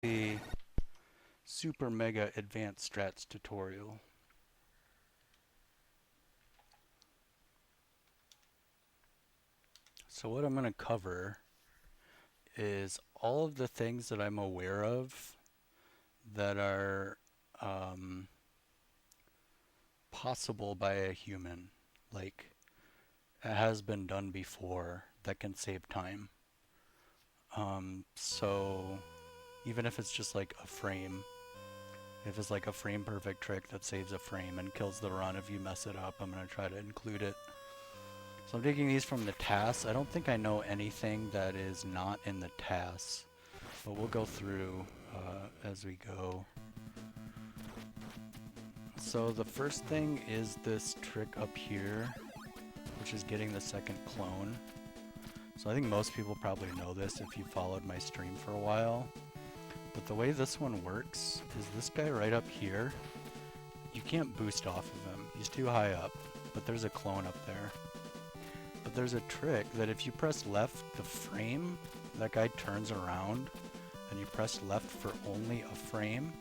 The super mega advanced strats tutorial. So what I'm going to cover is all of the things that I'm aware of that are um, possible by a human. Like, it has been done before that can save time. So even if it's just like a frame, if it's like a frame perfect trick that saves a frame and kills the run if you mess it up, I'm going to try to include it. So I'm taking these from the tasks. I don't think I know anything that is not in the tasks, but we'll go through as we go. So the first thing is this trick up here, which is getting the second clone. So I think most people probably know this if you followed my stream for a while. But the way this one works is this guy right up here, you can't boost off of him. He's too high up, but there's a clone up there. But there's a trick that if you press left, the frame, that guy turns around, and you press left for only a frame,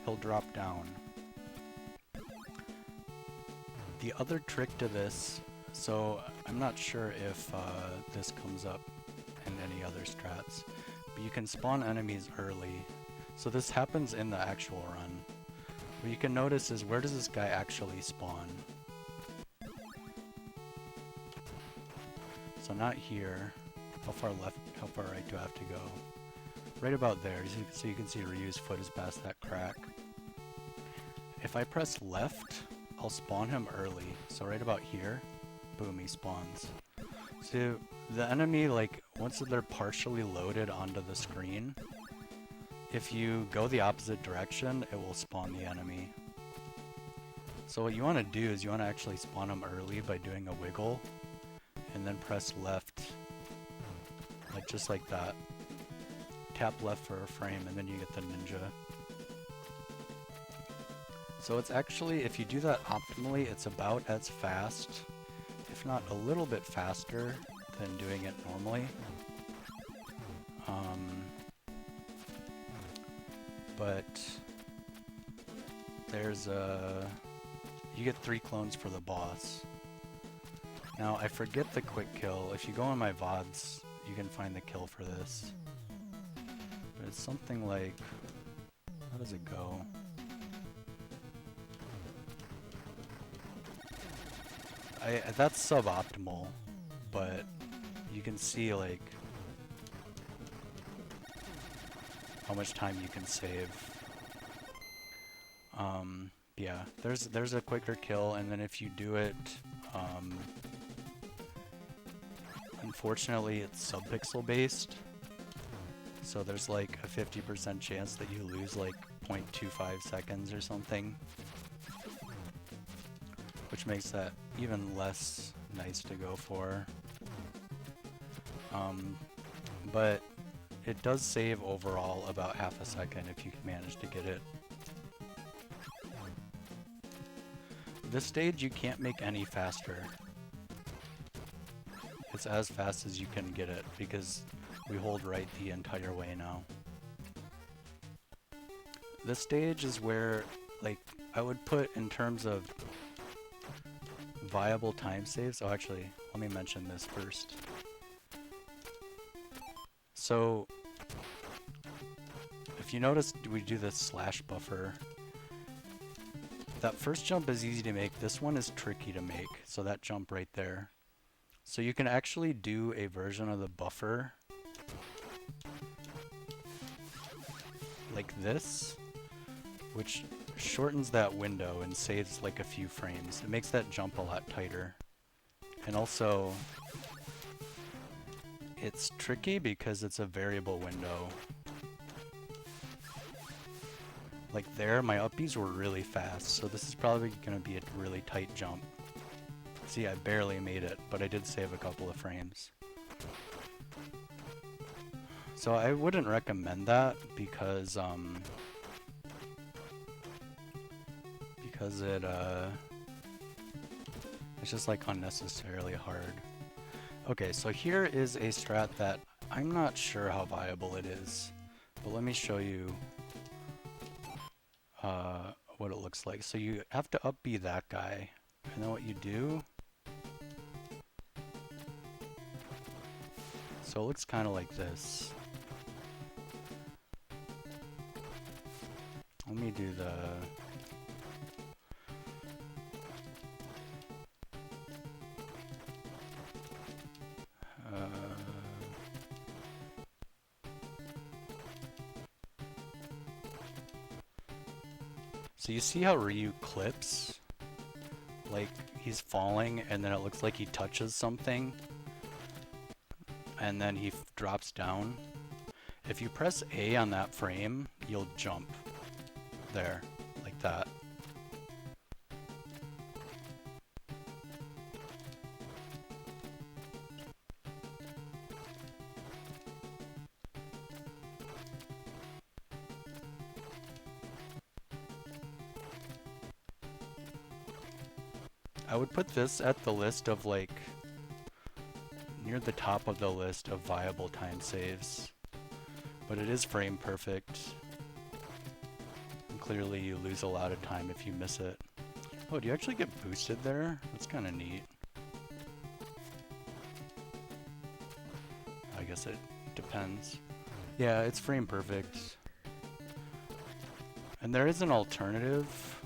he'll drop down. The other trick to this, so I'm not sure if this comes up in any other strats, but you can spawn enemies early. So this happens in the actual run. What you can notice is, where does this guy actually spawn? So not here. How far left, how far right do I have to go? Right about there, so you can see Ryu's foot is past that crack. If I press left, I'll spawn him early. So right about here, boom, he spawns. So the enemy, like, once they're partially loaded onto the screen, if you go the opposite direction, it will spawn the enemy. So what you want to do is you want to actually spawn them early by doing a wiggle, and then press left, like just like that. Tap left for a frame, and then you get the ninja. So it's actually, if you do that optimally, it's about as fast, if not a little bit faster, than doing it normally. But there's you get 3 clones for the boss. Now I forget the quick kill. If you go on my VODs, you can find the kill for this. But it's something like, how does it go? That's suboptimal, but you can see like how much time you can save. Yeah, there's a quicker kill, and then if you do it, unfortunately it's subpixel based, so there's like a 50% chance that you lose like 0.25 seconds or something, which makes that even less nice to go for. But it does save overall about half a second if you can manage to get it. This stage you can't make any faster. It's as fast as you can get it because we hold right the entire way now. This stage is where, like, I would put in terms of viable time saves. Oh, actually, let me mention this first. So, if you notice, we do this slash buffer. That first jump is easy to make. This one is tricky to make, so that jump right there. So you can actually do a version of the buffer like this, which shortens that window and saves like a few frames. It makes that jump a lot tighter. And also, it's tricky because it's a variable window. Like there, my uppies were really fast, so this is probably going to be a really tight jump. See, I barely made it, but I did save a couple of frames. So I wouldn't recommend that because it's just like unnecessarily hard. Okay, so here is a strat that I'm not sure how viable it is. But let me show you what it looks like. So you have to up B that guy, and then what you do, so it looks kind of like this. Let me do the so you see how Ryu clips? Like he's falling and then it looks like he touches something and then he drops down. If you press A on that frame, you'll jump there, like that. I would put this at the list of like, near the top of the list of viable time saves. But it is frame perfect. And clearly you lose a lot of time if you miss it. Oh, do you actually get boosted there? That's kind of neat. I guess it depends. Yeah, it's frame perfect. And there is an alternative.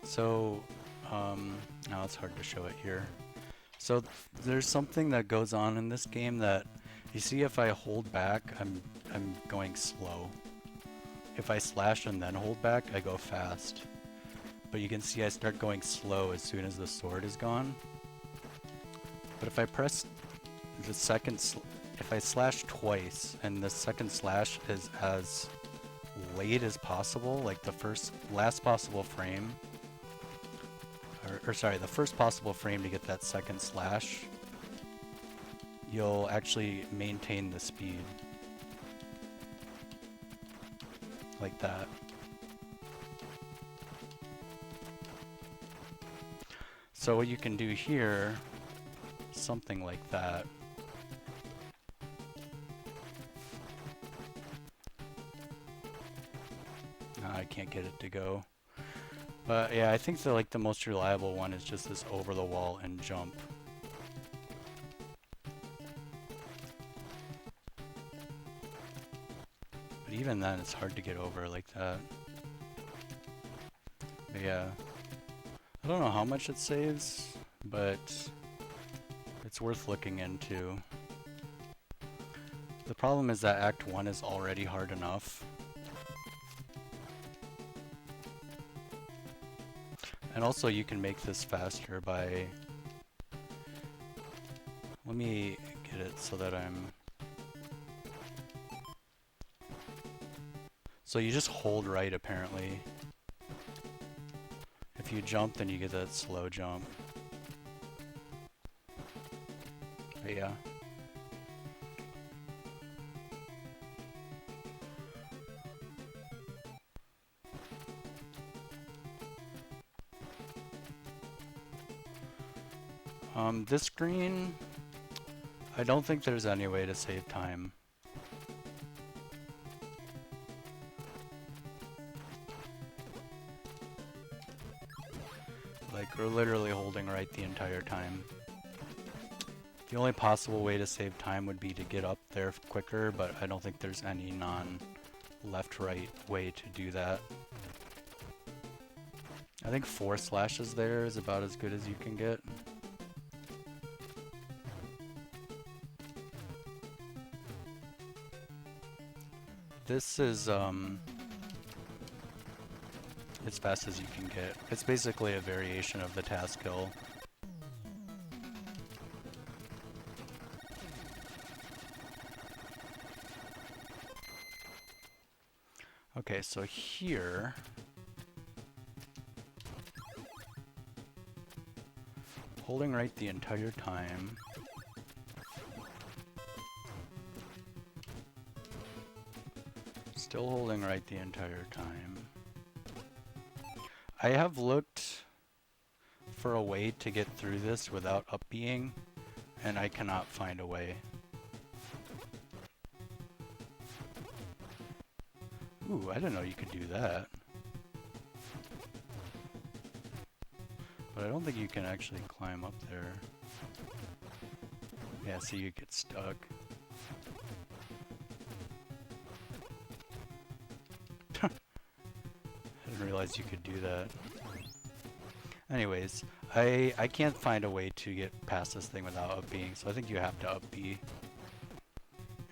So, now it's hard to show it here. So there's something that goes on in this game that, you see if I hold back, I'm going slow. If I slash and then hold back, I go fast. But you can see I start going slow as soon as the sword is gone. But if I press the second, if I slash twice and the second slash is as late as possible, like the last possible frame, or sorry, the first possible frame to get that second slash, you'll actually maintain the speed. Like that. So what you can do here, something like that. I can't get it to go. But yeah, I think the most reliable one is just this over the wall and jump. But even then, it's hard to get over like that. But yeah, I don't know how much it saves, but it's worth looking into. The problem is that Act 1 is already hard enough. And also you can make this faster by... Let me get it so that I'm... So you just hold right apparently. If you jump, then you get that slow jump. But yeah. This screen, I don't think there's any way to save time. Like, we're literally holding right the entire time. The only possible way to save time would be to get up there quicker, but I don't think there's any non-left-right way to do that. I think 4 slashes there is about as good as you can get. This is, as fast as you can get. It's basically a variation of the task hill. Okay, so here... holding right the entire time. Still holding right the entire time. I have looked for a way to get through this without up-being, and I cannot find a way. Ooh, I didn't know you could do that. But I don't think you can actually climb up there. Yeah, see, you get stuck. I didn't realize you could do that. Anyways, I can't find a way to get past this thing without up Bing, so I think you have to up B.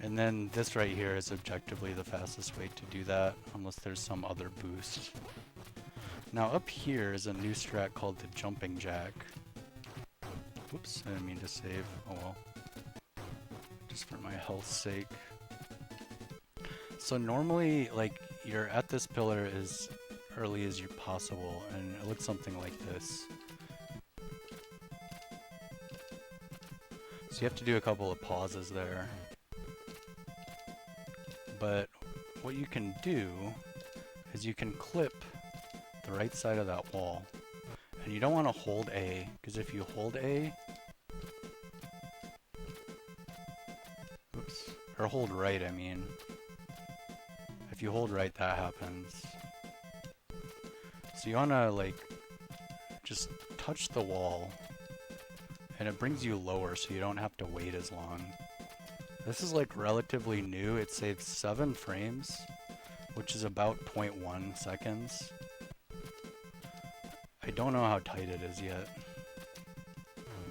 And then this right here is objectively the fastest way to do that, unless there's some other boost. Now up here is a new strat called the jumping jack. Whoops, I didn't mean to save. Oh well. Just for my health's sake. So normally, like, you're at this pillar as early as you possible, and it looks something like this. So you have to do a couple of pauses there. But what you can do is you can clip the right side of that wall. And you don't want to hold A, because if you hold A, oops, or hold right, I mean. If you hold right, that happens. So you want to, like, just touch the wall, and it brings you lower so you don't have to wait as long. This is like relatively new. It saves 7 frames, which is about 0.1 seconds. I don't know how tight it is yet,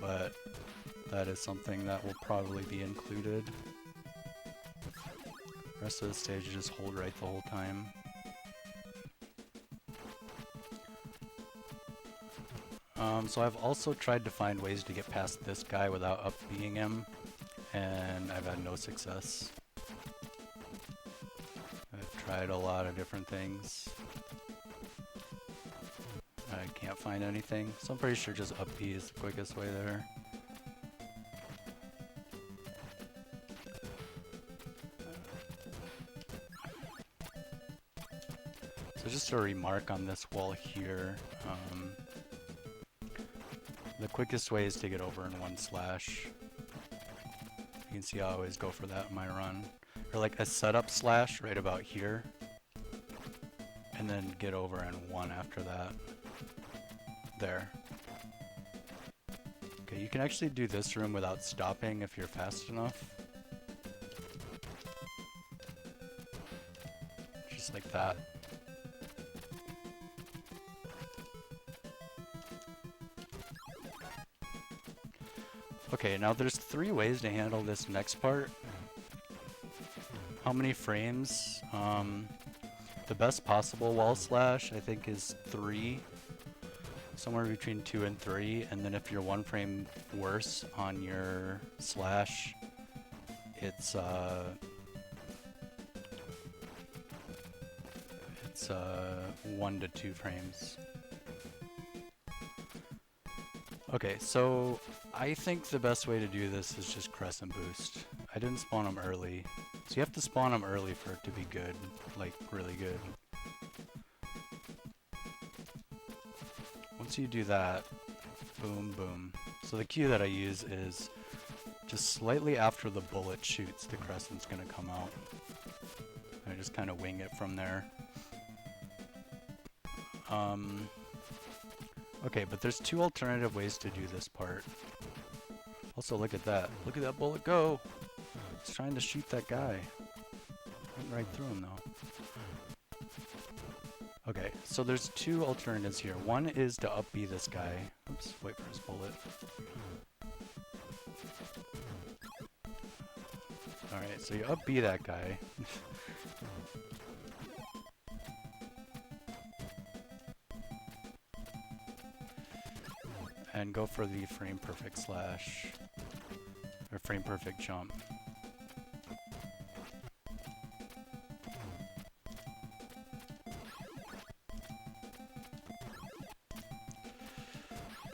but that is something that will probably be included. The rest of the stage you just hold right the whole time. So I've also tried to find ways to get past this guy without up-being him, and I've had no success. I've tried a lot of different things. I can't find anything, so I'm pretty sure just up B is the quickest way there. So just a remark on this wall here. The quickest way is to get over in 1 slash. You can see I always go for that in my run. Or like a setup slash right about here. And then get over in 1 after that. There. Okay, you can actually do this room without stopping if you're fast enough. Just like that. Okay, now there's 3 ways to handle this next part. How many frames? The best possible wall slash, I think, is 3. Somewhere between 2 and 3. And then if you're 1 frame worse on your slash, it's 1 to 2 frames. Okay, so I think the best way to do this is just crescent boost. I didn't spawn them early. So you have to spawn them early for it to be good, like really good. Once you do that, boom, boom. So the cue that I use is just slightly after the bullet shoots, the crescent's gonna come out. I just kind of wing it from there. Okay, but there's 2 alternative ways to do this part. Also, look at that. Look at that bullet go! It's trying to shoot that guy. Went right through him, though. Okay, so there's 2 alternatives here. One is to up B this guy. Oops, wait for his bullet. Alright, so you up B that guy. And go for the frame perfect slash, or frame perfect jump.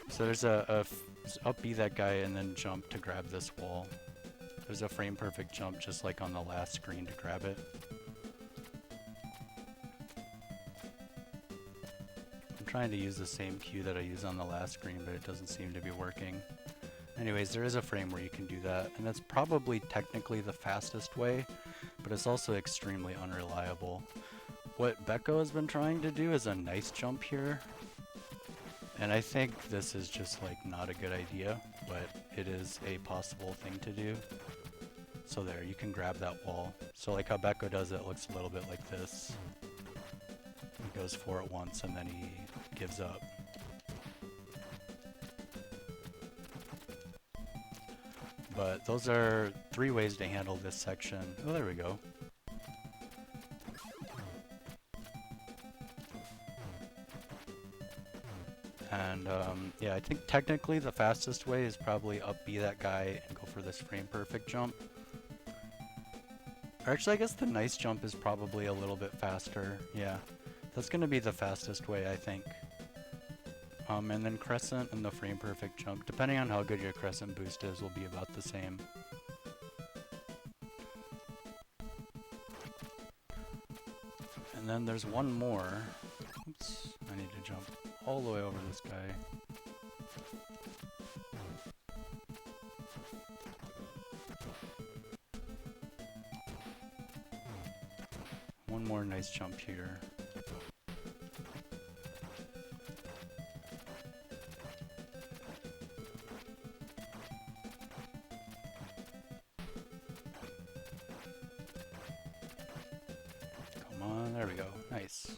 So there's up B that guy and then jump to grab this wall. There's a frame perfect jump just like on the last screen to grab it. Trying to use the same cue that I used on the last screen, but it doesn't seem to be working. Anyways, there is a frame where you can do that, and that's probably technically the fastest way, but it's also extremely unreliable. What Becco has been trying to do is a nice jump here, and I think this is just like not a good idea, but it is a possible thing to do. So there, you can grab that wall. So like how Becco does it, looks a little bit like this. He goes for it once and then he gives up. But those are 3 ways to handle this section. Oh, there we go. And yeah, I think technically the fastest way is probably up B that guy and go for this frame perfect jump. Or actually, I guess the nice jump is probably a little bit faster. Yeah, that's going to be the fastest way, I think. And then crescent and the frame perfect jump, depending on how good your crescent boost is, will be about the same. And then there's one more. Oops, I need to jump all the way over this guy. One more nice jump here. Come on, there we go. Nice.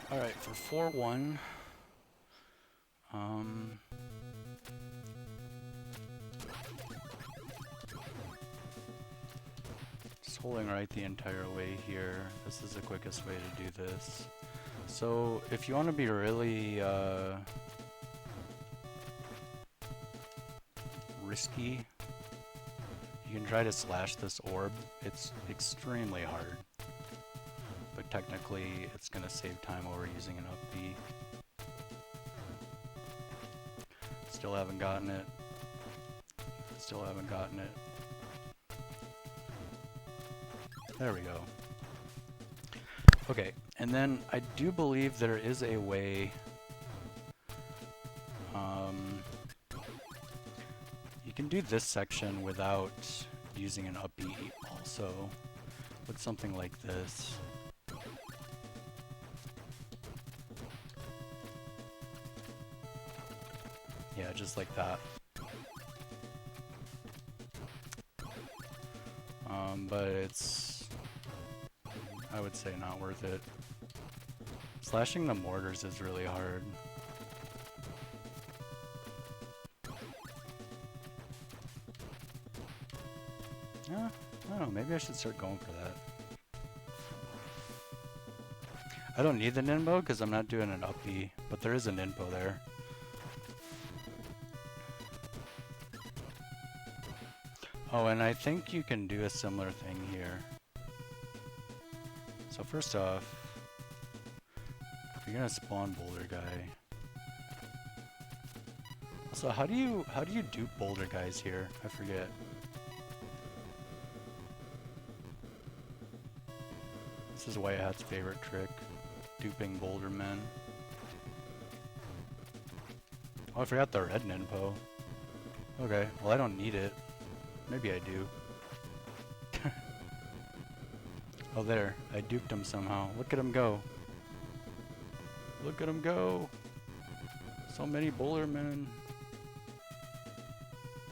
Alright, for 4-1, just holding right the entire way here. This is the quickest way to do this. So if you want to be really risky, you can try to slash this orb. It's extremely hard. But technically, it's going to save time over using an up B. Still haven't gotten it. Still haven't gotten it. There we go. Okay, and then I do believe there is a way you can do this section without using an up B also. With something like this. Yeah, just like that. But it's, I would say, not worth it. Slashing the mortars is really hard. Yeah, I don't know, maybe I should start going for that. I don't need the ninbo because I'm not doing an up B, but there is a ninbo there. Oh, and I think you can do a similar thing here. So first off, you're gonna spawn boulder guy. Also, how do you dupe boulder guys here? I forget. This is White Hat's favorite trick, duping boulder men. Oh, I forgot the red ninpo. Okay, well I don't need it. Maybe I do. Oh, there. I duped him somehow. Look at him go. Look at him go. So many boulder men.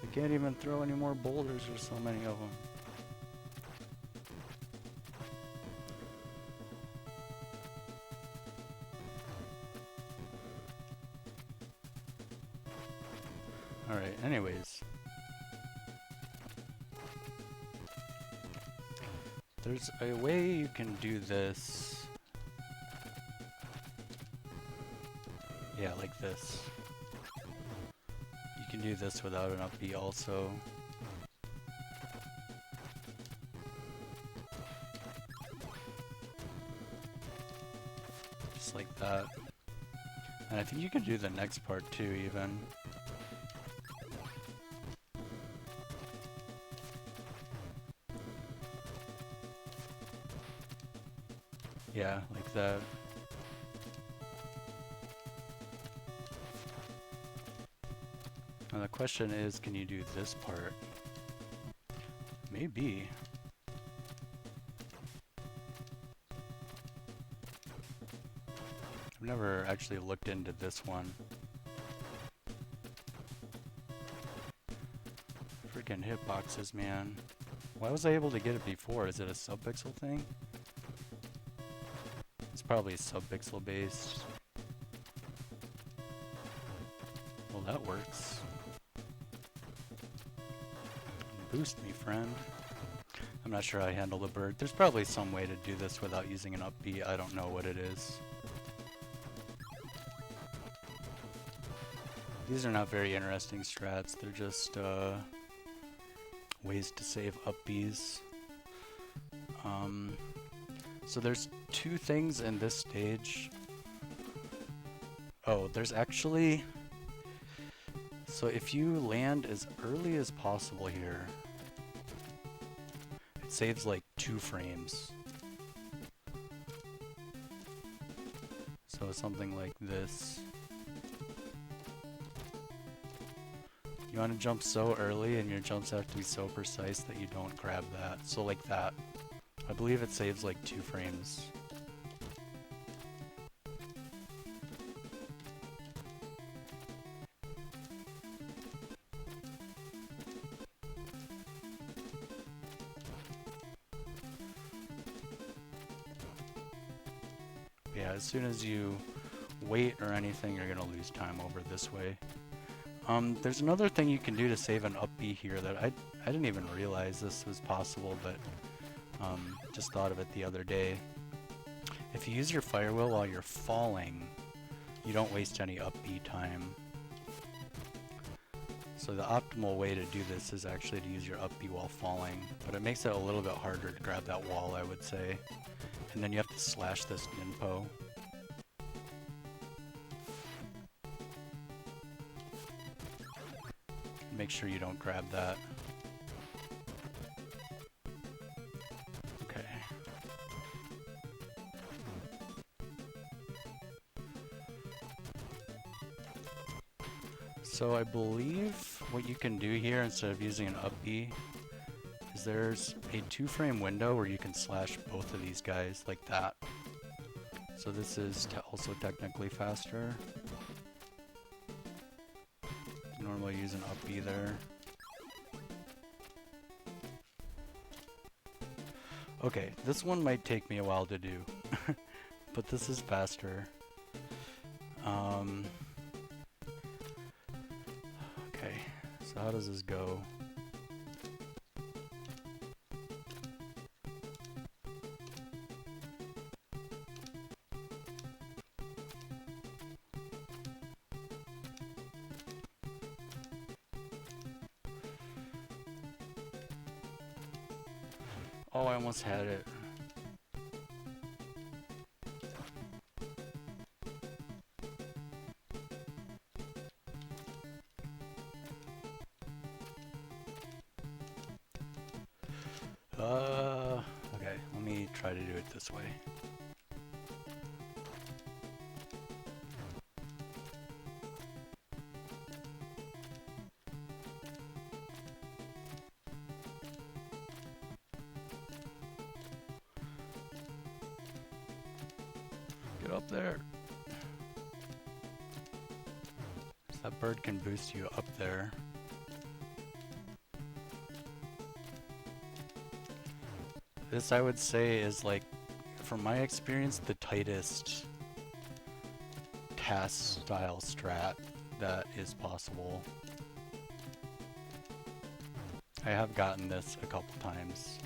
They can't even throw any more boulders. There's so many of them. Alright, anyways. There's a way you can do this. Yeah, like this. You can do this without an up B also. Just like that. And I think you can do the next part too, even. Yeah, like that. Now the question is, can you do this part? Maybe. I've never actually looked into this one. Freaking hitboxes, man. Why was I able to get it before? Is it a subpixel thing? It's probably subpixel based. Well, that works. Boost me, friend. I'm not sure how I handle the bird. There's probably some way to do this without using an upbeat. I don't know what it is. These are not very interesting strats. They're just ways to save upbeats. So there's two things in this stage. Oh, there's actually... So if you land as early as possible here, it saves like 2 frames. So something like this. You want to jump so early and your jumps have to be so precise that you don't grab that. So like that. I believe it saves like 2 frames. Yeah, as soon as you wait or anything, you're gonna lose time over this way. There's another thing you can do to save an up B here that I didn't even realize this was possible, but just thought of it the other day. If you use your firewheel while you're falling, you don't waste any up B time. So the optimal way to do this is actually to use your up B while falling, but it makes it a little bit harder to grab that wall, I would say. And then you have to slash this ninpo. Make sure you don't grab that. Okay. So I believe what you can do here instead of using an up B is there's a 2-frame window where you can slash both of these guys like that. So this is also technically faster. Normally use an up B there. Okay, this one might take me a while to do, but this is faster. Okay, so how does this go? Oh, I almost had it. Okay, let me try to do it this way. Get up there. So that bird can boost you up there. This, I would say, is like, from my experience, the tightest task style strat that is possible. I have gotten this a couple times.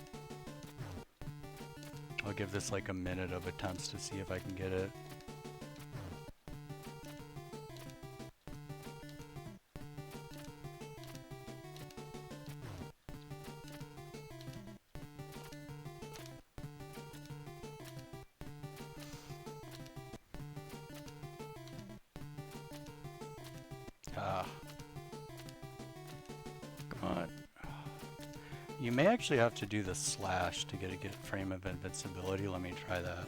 I'll give this like a minute of attempts to see if I can get it. Come on. You may actually have to do the slash to get a good frame of invincibility. Let me try that.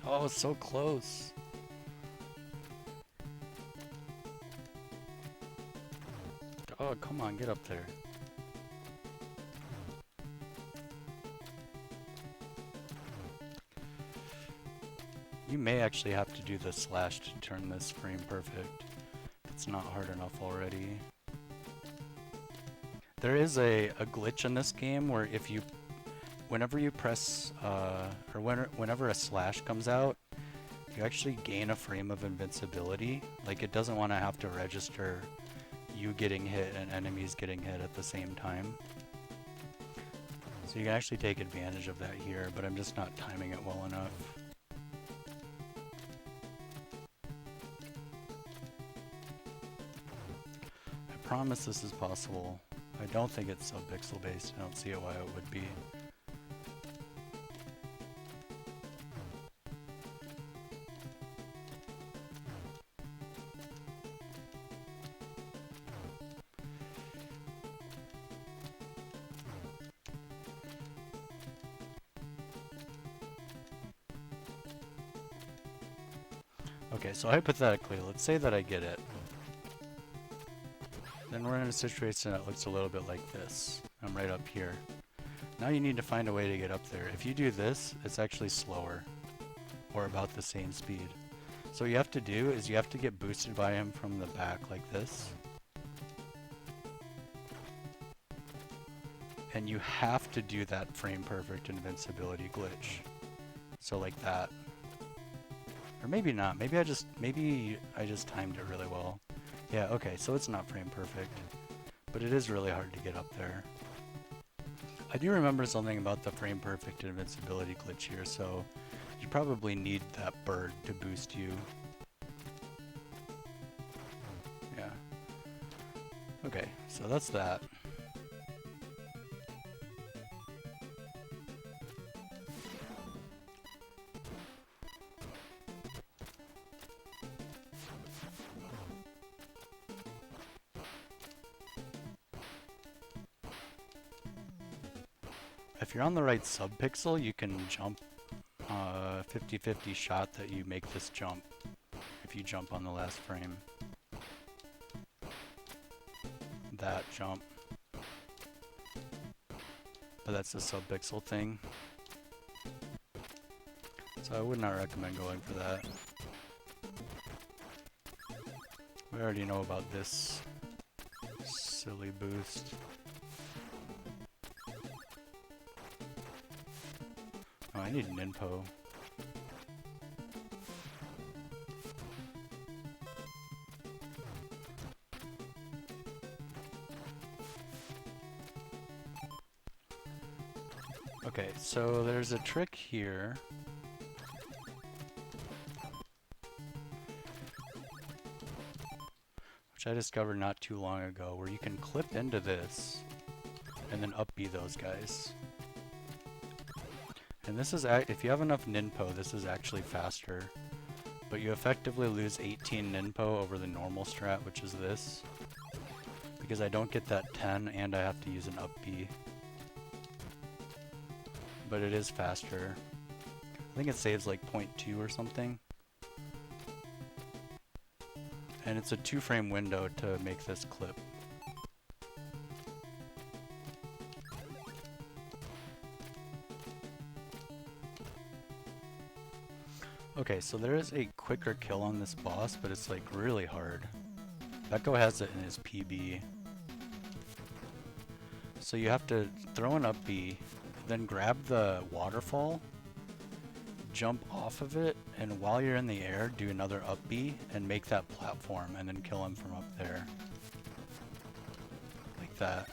Oh, so close. Oh, come on, get up there. You may actually have to do the slash to turn this frame perfect. It's not hard enough already. There is a glitch in this game where if you, whenever you press, or whenever a slash comes out, you actually gain a frame of invincibility. Like, it doesn't want to have to register you getting hit and enemies getting hit at the same time. So you can actually take advantage of that here, but I'm just not timing it well enough. I promise this is possible. I don't think it's sub-pixel based. I don't see it why it would be. Okay, so hypothetically, let's say that I get it. Then we're in a situation that looks a little bit like this. I'm right up here. Now you need to find a way to get up there. If you do this, it's actually slower, or about the same speed. So what you have to do is you have to get boosted by him from the back like this. And you have to do that frame perfect invincibility glitch. So like that. Or maybe not. Maybe I just timed it really well. Yeah, okay, so it's not frame perfect. But it is really hard to get up there. I do remember something about the frame perfect invincibility glitch here, so you probably need that bird to boost you. Yeah. Okay, so that's that. If you're on the right subpixel, you can jump 50-50 shot that you make this jump if you jump on the last frame. That jump. But that's a subpixel thing. So I would not recommend going for that. We already know about this silly boost. Oh, I need an info. Okay, so there's a trick here. Which I discovered not too long ago, where you can clip into this and then up B those guys. And this is, if you have enough ninpo, this is actually faster. But you effectively lose 18 ninpo over the normal strat, which is this. Because I don't get that 10 and I have to use an up B. But it is faster. I think it saves like 0.2 or something. And it's a 2-frame window to make this clip. Okay, so there is a quicker kill on this boss, but it's like really hard. Becco has it in his PB. So you have to throw an up B, then grab the waterfall, jump off of it, and while you're in the air, do another up B and make that platform, and then kill him from up there. Like that.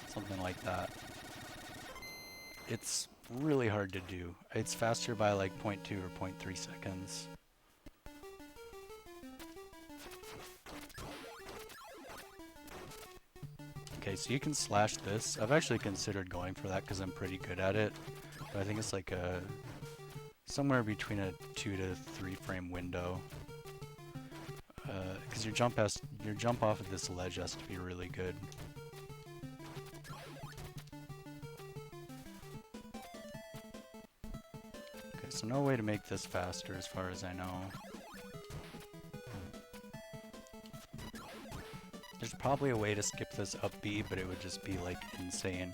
Something like that. It's really hard to do. It's faster by like 0.2 or 0.3 seconds. Okay, so you can slash this. I've actually considered going for that because I'm pretty good at it. But I think it's like a somewhere between a 2 to 3 frame window. Because your jump off of this ledge has to be really good. Okay, so no way to make this faster as far as I know. There's probably a way to skip this up B, but it would just be like insane.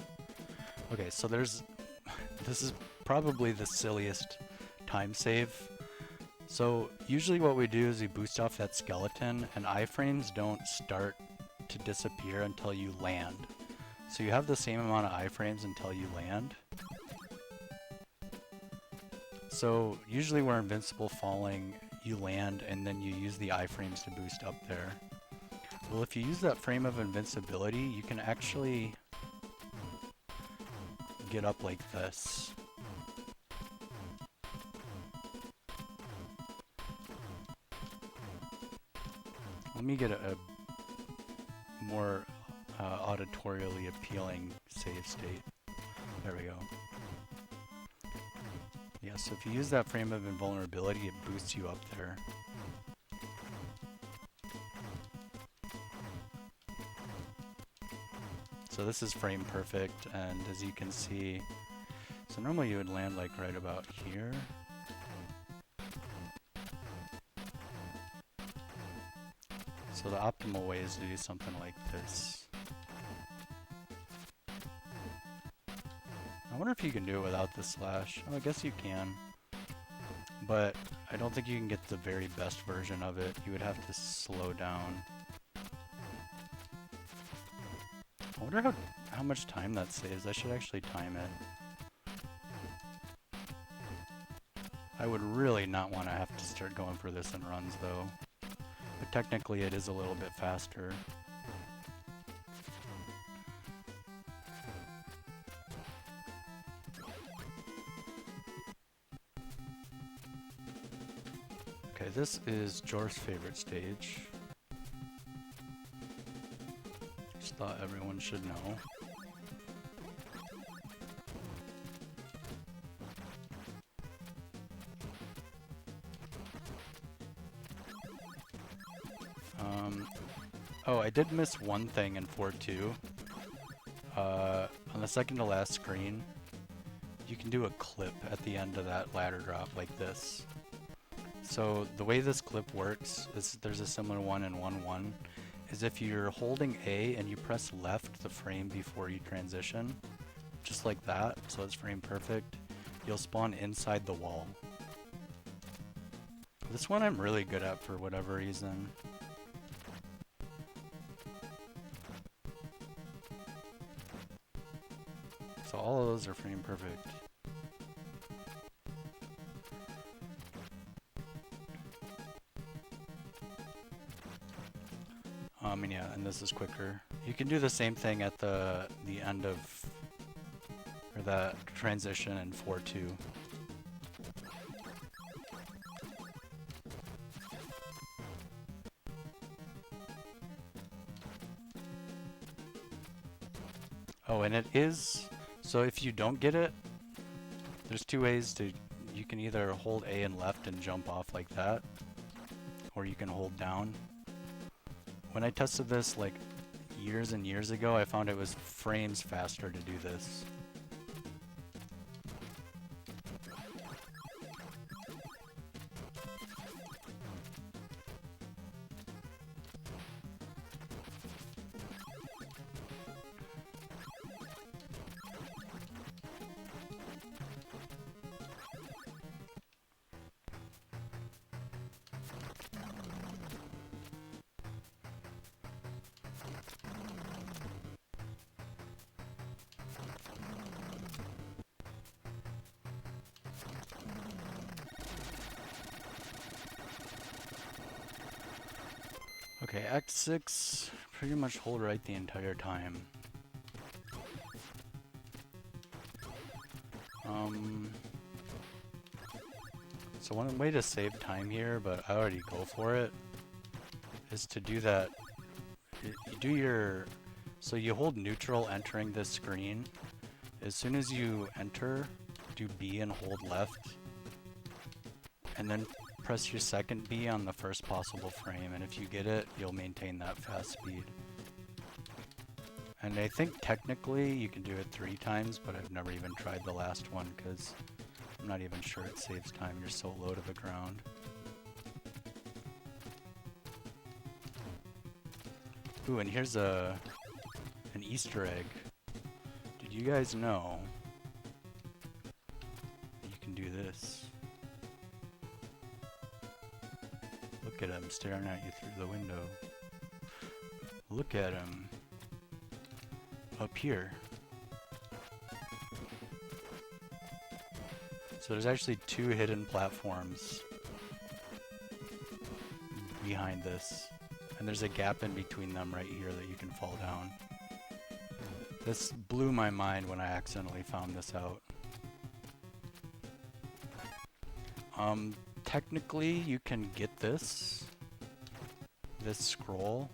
Okay, so this is probably the silliest time save. So usually what we do is we boost off that skeleton, and iframes don't start to disappear until you land. So you have the same amount of iframes until you land. So usually we're invincible falling, you land, and then you use the iframes to boost up there. Well, if you use that frame of invincibility, you can actually get up like this. Let me get a more auditorially appealing save state. There we go. Yeah, so if you use that frame of invulnerability, it boosts you up there. So this is frame perfect, and as you can see, so normally you would land like right about here. So the optimal way is to do something like this. I wonder if you can do it without the slash. Oh, I guess you can. But I don't think you can get the very best version of it. You would have to slow down. I wonder how much time that saves. I should actually time it. I would really not want to have to start going for this in runs though. But technically it is a little bit faster. Okay, this is Jor's favorite stage. Just thought everyone should know. Oh, I did miss one thing in 4.2. On the second to last screen, you can do a clip at the end of that ladder drop like this. So the way this clip works is there's a similar one in 1.1, is if you're holding A and you press left the frame before you transition, just like that, so it's frame perfect, you'll spawn inside the wall. This one I'm really good at for whatever reason. So all of those are frame perfect. And yeah, and this is quicker. You can do the same thing at the end of, or the transition in 4.2. Oh, and it is, so if you don't get it, there's two ways to, you can either hold A and left and jump off like that, or you can hold down. When I tested this like years and years ago, I found it was frames faster to do this. Okay, Act 6, pretty much hold right the entire time. So one way to save time here, but I already go for it, is to do that. You do your, so you hold neutral entering this screen. As soon as you enter, do B and hold left, and then press your second B on the first possible frame, and if you get it, you'll maintain that fast speed. And I think technically you can do it 3 times, but I've never even tried the last one because I'm not even sure it saves time, you're so low to the ground. Ooh, and here's an Easter egg. Did you guys know that you can do this? Look at him staring at you through the window. Look at him up here. So there's actually 2 hidden platforms behind this. And there's a gap in between them right here that you can fall down. This blew my mind when I accidentally found this out. Technically you can get this scroll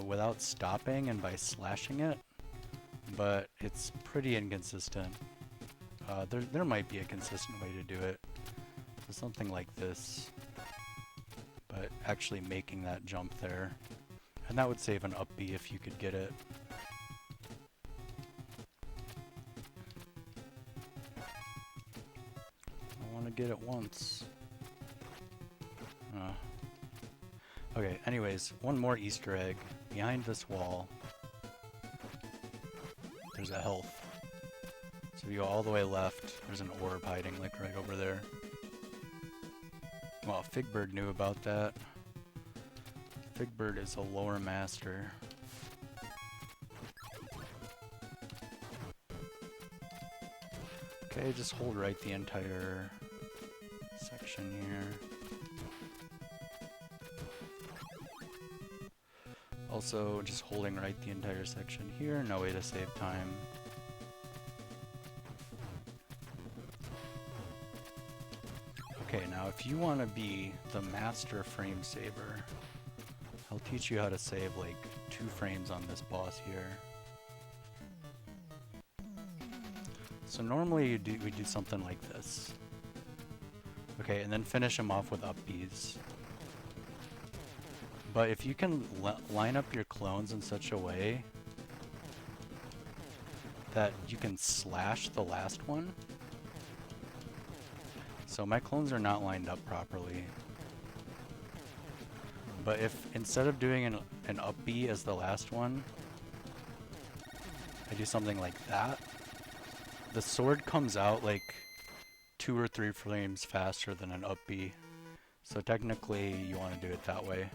without stopping and by slashing it, but it's pretty inconsistent. There might be a consistent way to do it. So something like this, but actually making that jump there. And that would save an up B if you could get it. I want to get it once. Okay, anyways, one more Easter egg. Behind this wall, there's a health. So if you go all the way left, there's an orb hiding, like right over there. Well, Figbird knew about that. Figbird is a lore master. Okay, just hold right the entire section here. Also, just holding right the entire section here, no way to save time. Okay, now if you want to be the master frame saver, I'll teach you how to save like 2 frames on this boss here. So normally we do something like this. Okay, and then finish them off with up Bs. But if you can line up your clones in such a way that you can slash the last one. So my clones are not lined up properly. But if instead of doing an up B as the last one, I do something like that, the sword comes out like 2 or 3 frames faster than an up B. So technically you want to do it that way.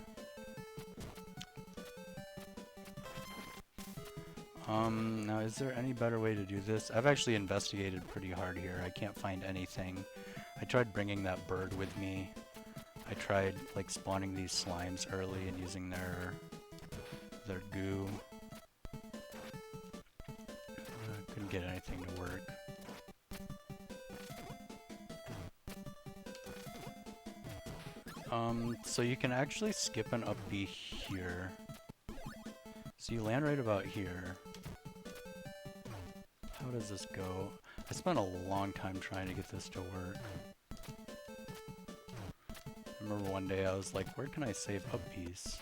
Now is there any better way to do this? I've actually investigated pretty hard here. I can't find anything. I tried bringing that bird with me. I tried like spawning these slimes early and using their goo. Couldn't get anything to work. So you can actually skip an up B here. So you land right about here. How does this go? I spent a long time trying to get this to work. I remember one day I was like, where can I save up Bs?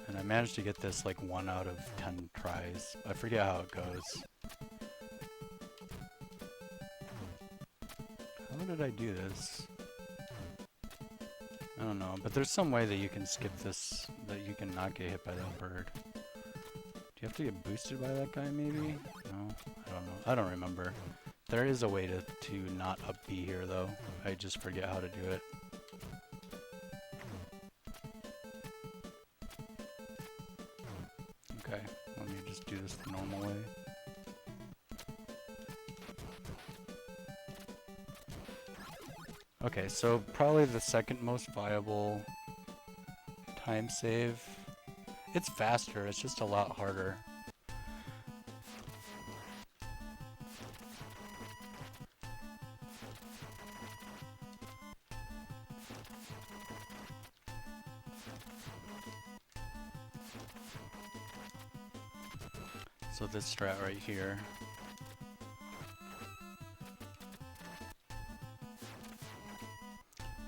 And I managed to get this like 1 out of 10 tries. I forget how it goes. How did I do this? I don't know, but there's some way that you can skip this, that you can not get hit by that bird. Do you have to get boosted by that guy maybe? No? I don't know. I don't remember. There is a way to not up B here though. I just forget how to do it. Okay, let me just do this the normal way. Okay, so probably the second most viable time save. It's faster, it's just a lot harder. So this strat right here.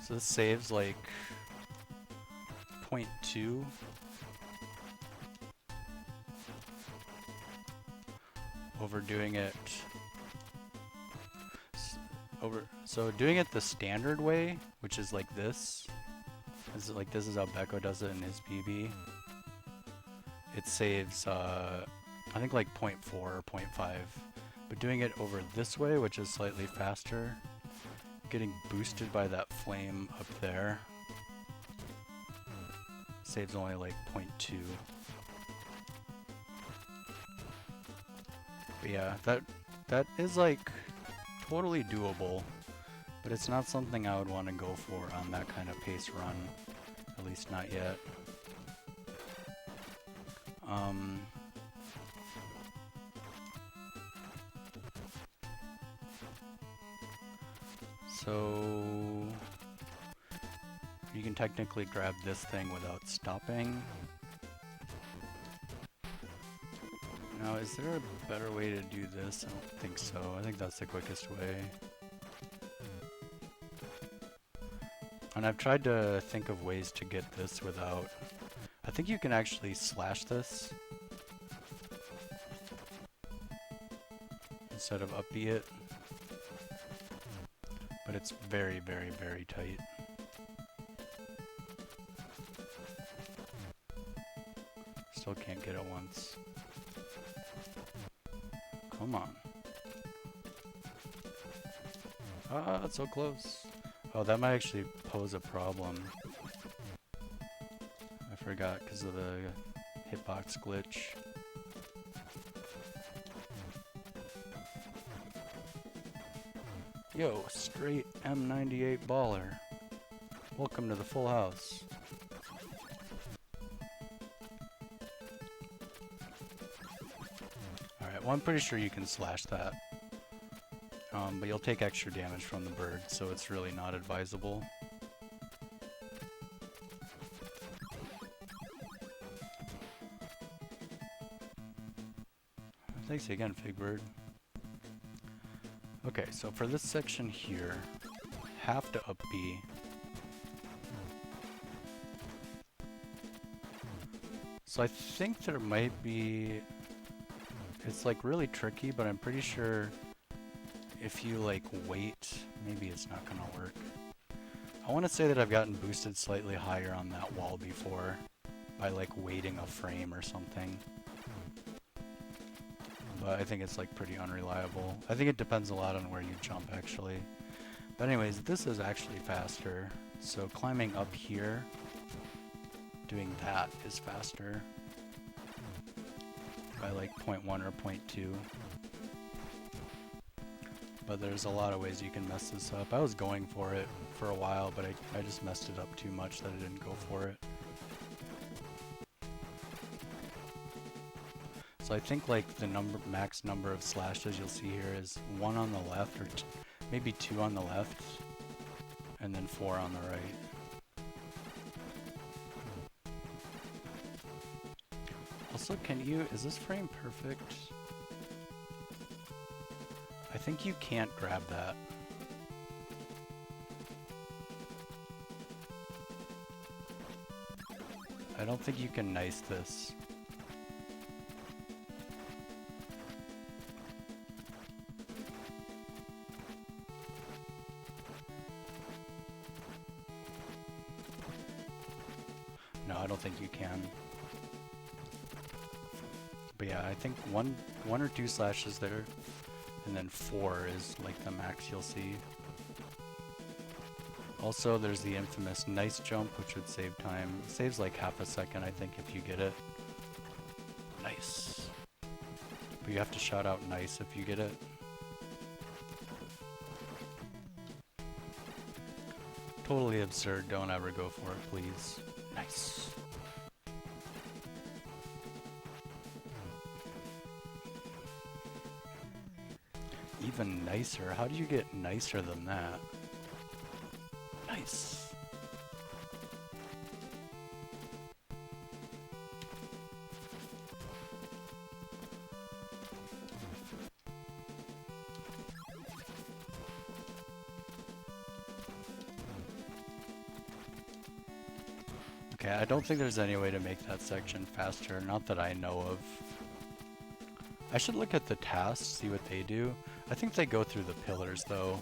So this saves like 0.2. Overdoing it So doing it the standard way, which is like this, this is how Becco does it in his BB. It saves, I think like 0.4 or 0.5. But doing it over this way, which is slightly faster, getting boosted by that flame up there, saves only like 0.2. But yeah, that is like totally doable, but it's not something I would want to go for on that kind of pace run, at least not yet. So you can technically grab this thing without stopping. Now, is there a better way to do this? I don't think so. I think that's the quickest way. And I've tried to think of ways to get this without... I think you can actually slash this instead of up B it. But it's very, very, very tight. Still can't get it once. Come on. Ah, it's so close. Oh, that might actually pose a problem. I forgot because of the hitbox glitch. Yo, straight M98 baller. Welcome to the full house. Alright, well I'm pretty sure you can slash that. But you'll take extra damage from the bird, so it's really not advisable. Thanks again, Figbird. Okay, so for this section here, have to up B. So I think there might be... It's like really tricky, but I'm pretty sure if you like wait, maybe it's not gonna work. I want to say that I've gotten boosted slightly higher on that wall before by like waiting a frame or something. But I think it's like pretty unreliable. I think it depends a lot on where you jump actually. But anyways, this is actually faster. So climbing up here, doing that is faster by like 0.1 or 0.2. But there's a lot of ways you can mess this up. I was going for it for a while, but I just messed it up too much that I didn't go for it. So I think like the max number of slashes you'll see here is 1 on the left, or maybe 2 on the left, and then 4 on the right. Also, is this frame perfect? I think you can't grab that. I don't think you can nice this. No, I don't think you can. But yeah, I think one or 2 slashes there. And then 4 is like the max you'll see. Also, there's the infamous nice jump, which would save time. It saves like half a second, I think, if you get it. Nice. But you have to shout out nice if you get it. Totally absurd, don't ever go for it, please. Nice. Even nicer? How do you get nicer than that? Nice. Okay, I don't think there's any way to make that section faster, not that I know of. I should look at the tasks, see what they do. I think they go through the pillars though.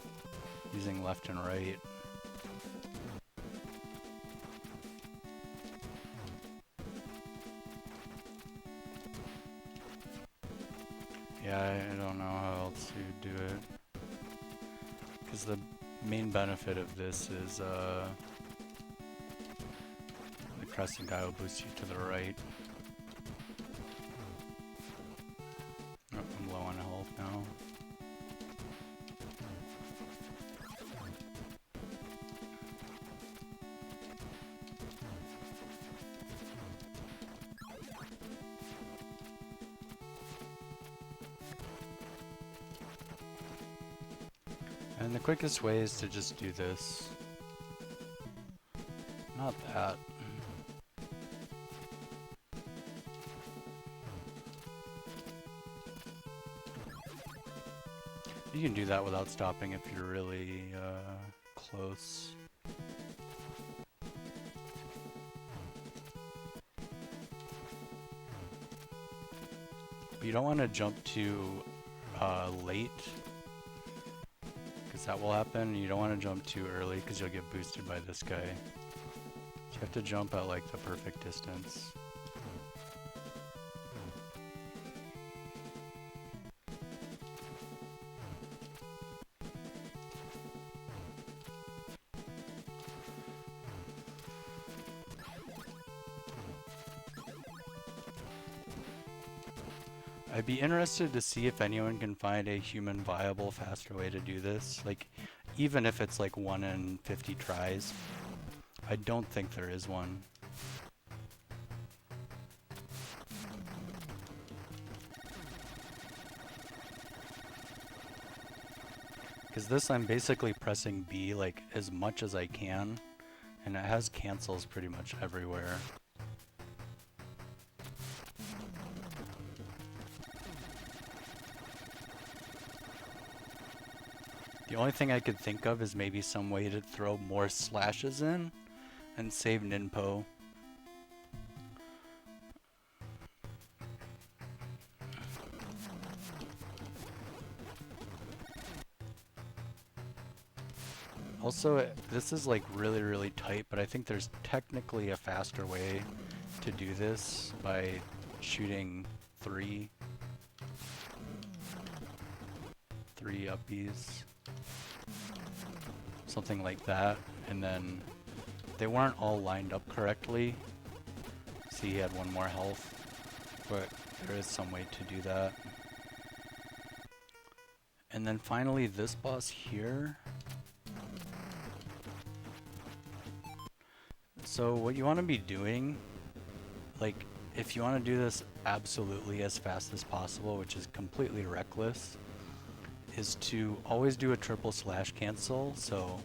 using left and right. Yeah, I don't know how else to do it. Because the main benefit of this is the crescent guy will boost you to the right. Oh, I'm low on health now. And the quickest way is to just do this. Not that. You can do that without stopping if you're really close. But you don't want to jump too late, because that will happen. You don't want to jump too early because you'll get boosted by this guy. So you have to jump at like the perfect distance. I'd be interested to see if anyone can find a human viable faster way to do this. Like, even if it's like 1 in 50 tries. I don't think there is one. Because this I'm basically pressing B like as much as I can, and it has cancels pretty much everywhere. The only thing I could think of is maybe some way to throw more slashes in and save ninpo. Also, this is like really, really tight, but I think there's technically a faster way to do this by shooting three uppies. Something like that, and then they weren't all lined up correctly. See, he had one more health, but there is some way to do that. And then finally this boss here. So what you want to be doing, like if you want to do this absolutely as fast as possible, which is completely reckless, is to always do a triple slash cancel. So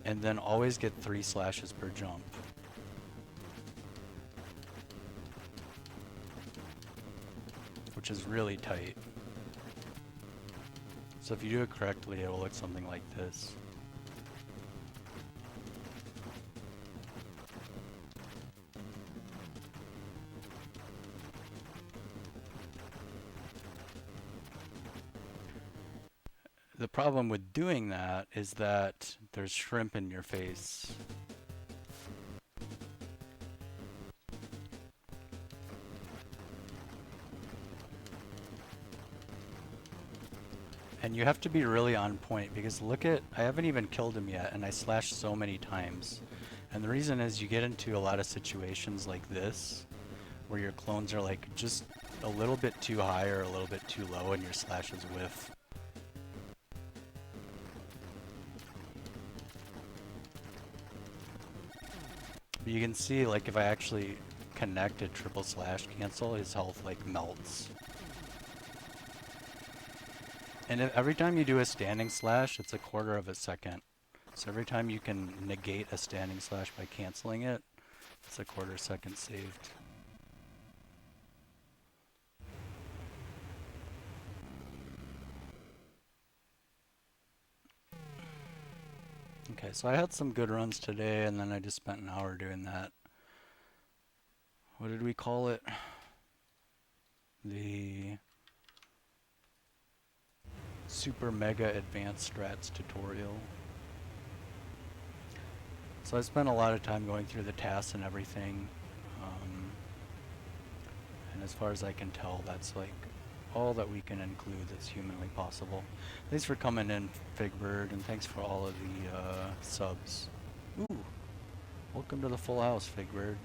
and then always get 3 slashes per jump. Which is really tight. So if you do it correctly, it will look something like this. The problem with doing that is that there's shrimp in your face. And you have to be really on point, because look at, I haven't even killed him yet and I slashed so many times. And the reason is you get into a lot of situations like this, where your clones are like just a little bit too high or a little bit too low and your slashes whiff. But you can see, like, if I actually connect a triple slash cancel, his health like melts. And every time you do a standing slash, it's a quarter of a second. So every time you can negate a standing slash by canceling it, it's a quarter second saved. Okay, so I had some good runs today, and then I just spent an hour doing that. What did we call it? The super mega advanced strats tutorial. So I spent a lot of time going through the tasks and everything. And as far as I can tell, that's like all that we can include that's humanly possible. Thanks for coming in, Figbird, and thanks for all of the subs. Ooh, welcome to the full house, Figbird.